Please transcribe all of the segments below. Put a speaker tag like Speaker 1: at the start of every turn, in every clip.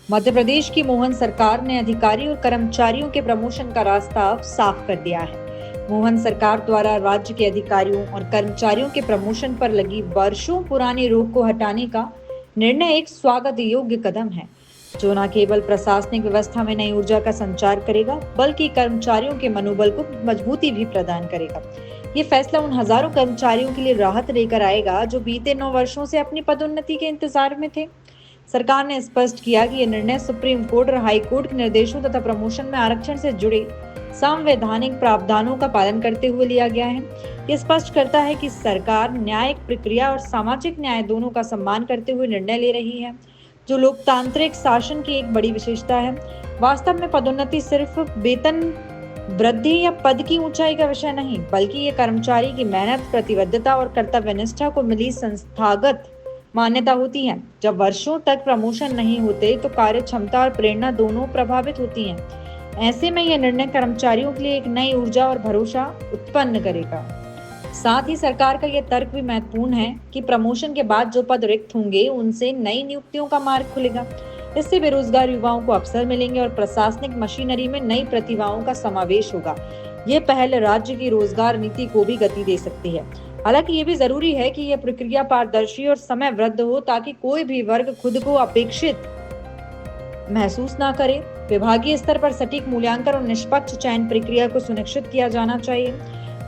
Speaker 1: मध्य प्रदेश की मोहन सरकार ने अधिकारी और कर्मचारियों के प्रमोशन का रास्ता अब साफ कर दिया है। मोहन सरकार द्वारा राज्य के अधिकारियों और कर्मचारियों के प्रमोशन पर लगी वर्षों पुरानी रोक को हटाने का निर्णय एक स्वागत योग्य कदम है, जो न केवल प्रशासनिक व्यवस्था में नई ऊर्जा का संचार करेगा, बल्कि कर्मचारियों के मनोबल को मजबूती भी प्रदान करेगा। ये फैसला उन हजारों कर्मचारियों के लिए राहत लेकर आएगा जो बीते 9 वर्षों से अपनी पदोन्नति के इंतजार में थे। सरकार ने स्पष्ट किया कि यह निर्णय सुप्रीम कोर्ट और हाई कोर्ट के निर्देशों तथा प्रमोशन में आरक्षण से जुड़े संवैधानिक प्रावधानों का पालन करते हुए लिया गया है। यह स्पष्ट करता है कि सरकार न्यायिक प्रक्रिया और सामाजिक न्याय दोनों का सम्मान करते हुए निर्णय ले रही है, जो लोकतांत्रिक शासन की एक बड़ी विशेषता है। वास्तव में पदोन्नति सिर्फ वेतन वृद्धि या पद की ऊंचाई का विषय नहीं, बल्कि ये कर्मचारी की मेहनत, प्रतिबद्धता और कर्तव्यनिष्ठा को मिली संस्थागत मान्यता होती है। जब वर्षों तक प्रमोशन नहीं होते तो कार्य क्षमता और प्रेरणा दोनों प्रभावित होती हैं। ऐसे में यह निर्णय कर्मचारियों के लिए एक नई ऊर्जा और भरोसा उत्पन्न करेगा। साथ ही सरकार का यह तर्क भी महत्वपूर्ण है कि प्रमोशन के बाद जो पद रिक्त होंगे उनसे नई नियुक्तियों का मार्ग खुलेगा। इससे बेरोजगार युवाओं को अवसर मिलेंगे और प्रशासनिक मशीनरी में नई प्रतिभाओं का समावेश होगा। ये पहल राज्य की रोजगार नीति को भी गति दे सकती है। हालांकि ये भी जरूरी है कि यह प्रक्रिया पारदर्शी और समयबद्ध हो, ताकि कोई भी वर्ग खुद को अपेक्षित महसूस ना करे। विभागीय स्तर पर सटीक मूल्यांकन और निष्पक्ष चयन प्रक्रिया को सुनिश्चित किया जाना चाहिए।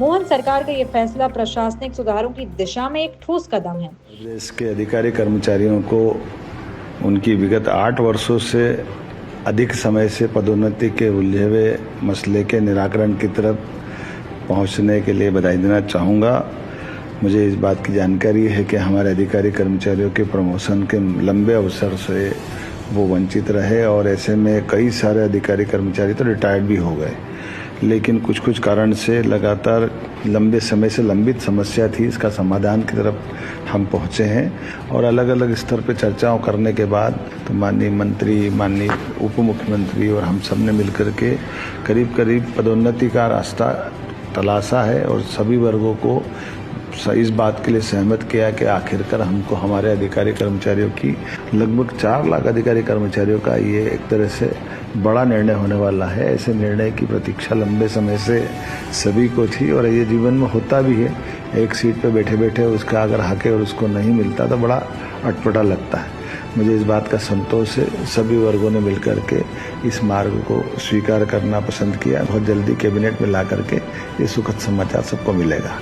Speaker 1: मोहन सरकार का यह फैसला प्रशासनिक सुधारों की दिशा में एक ठोस कदम है।
Speaker 2: प्रदेश के अधिकारी कर्मचारियों को उनकी विगत 8 वर्षों से अधिक समय से पदोन्नति के उलझे हुए मसले के निराकरण की तरफ पहुंचने के लिए बधाई देना चाहूँगा। मुझे इस बात की जानकारी है कि हमारे अधिकारी कर्मचारियों के प्रमोशन के लंबे अवसर से वो वंचित रहे और ऐसे में कई सारे अधिकारी कर्मचारी तो रिटायर्ड भी हो गए, लेकिन कुछ कारण से लगातार लंबे समय से लंबित समस्या थी। इसका समाधान की तरफ हम पहुंचे हैं और अलग अलग स्तर पर चर्चाओं करने के बाद तो माननीय मंत्री, माननीय उप मुख्यमंत्री और हम सब ने मिलकर के करीब पदोन्नति का रास्ता तलाशा है और सभी वर्गों को इस बात के लिए सहमत किया कि आखिरकार हमको हमारे अधिकारी कर्मचारियों की लगभग 4 लाख अधिकारी कर्मचारियों का ये एक तरह से बड़ा निर्णय होने वाला है। ऐसे निर्णय की प्रतीक्षा लंबे समय से सभी को थी और ये जीवन में होता भी है। एक सीट पे बैठे बैठे उसका अगर हक है और उसको नहीं मिलता तो बड़ा अटपटा लगता है। मुझे इस बात का संतोष है, सभी वर्गों ने मिलकर के इस मार्ग को स्वीकार करना पसंद किया। बहुत जल्दी कैबिनेट में ला करके ये सुखद समाचार सबको मिलेगा।